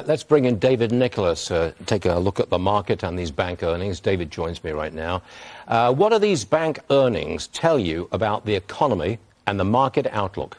Let's bring in David Nicholas, take a look at the market and these bank earnings. David joins me right now. What do these bank earnings tell you about the economy and the market outlook?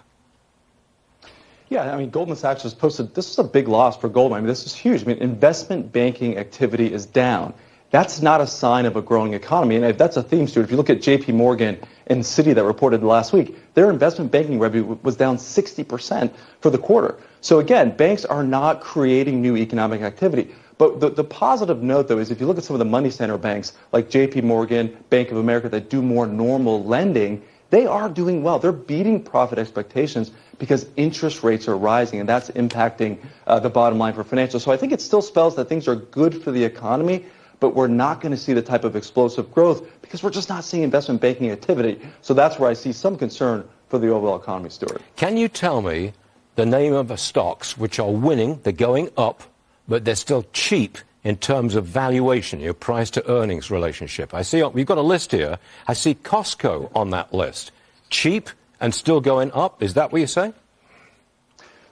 Yeah, I mean, Goldman Sachs has posted, this is a big loss for Goldman. I mean, this is huge. I mean, investment banking activity is down. That's not a sign of a growing economy. And if that's a theme, Stuart, if you look at JP Morgan and Citi that reported last week, their investment banking revenue was down 60% for the quarter. So again, banks are not creating new economic activity. But the positive note, though, is if you look at some of the money center banks like JP Morgan, Bank of America that do more normal lending, they are doing well. They're beating profit expectations because interest rates are rising, and that's impacting the bottom line for financials. So I think it still spells that things are good for the economy, but we're not going to see the type of explosive growth because we're just not seeing investment banking activity. So that's where I see some concern for the overall economy, Stuart. Can you tell me the name of the stocks which are winning, they're going up, but they're still cheap in terms of valuation, your price to earnings relationship? I see we've got a list here. I see Costco on that list. Cheap and still going up. Is that what you say?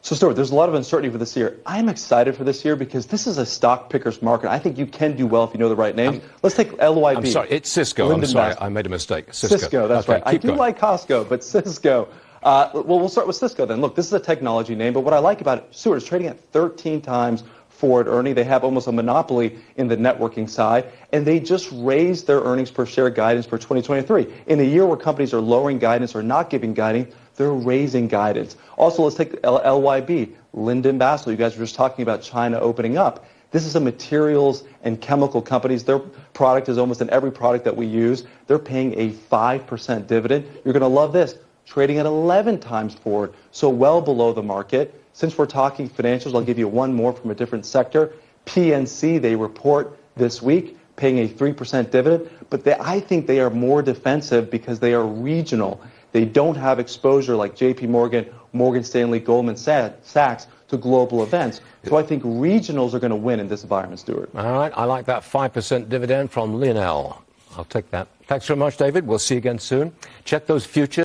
So, Stuart, there's a lot of uncertainty for this year. I'm excited for this year because this is a stock picker's market. I think you can do well if you know the right names. Let's take LYB. I'm sorry, it's Cisco. I'm sorry, I made a mistake. Cisco, that's right. I do like Costco, but Cisco. Well, we'll start with Cisco then. Look, this is a technology name, but what I like about it, Stuart, is trading at 13 times forward earning. They have almost a monopoly in the networking side, and they just raised their earnings per share guidance for 2023. In a year where companies are lowering guidance or not giving guidance, they're raising guidance. Also, let's take LYB, Lyndon Bassel. You guys were just talking about China opening up. This is a materials and chemical companies. Their product is almost in every product that we use. They're paying a 5% dividend. You're going to love this. Trading at 11 times forward, so well below the market. Since we're talking financials, I'll give you one more from a different sector. PNC, they report this week, paying a 3% dividend, but I think they are more defensive because they are regional. They don't have exposure like JP Morgan, Morgan Stanley, Goldman Sachs to global events. So I think regionals are going to win in this environment, Stuart. All right, I like that 5% dividend from Linnell. I'll take that. Thanks very much, David. We'll see you again soon. Check those futures.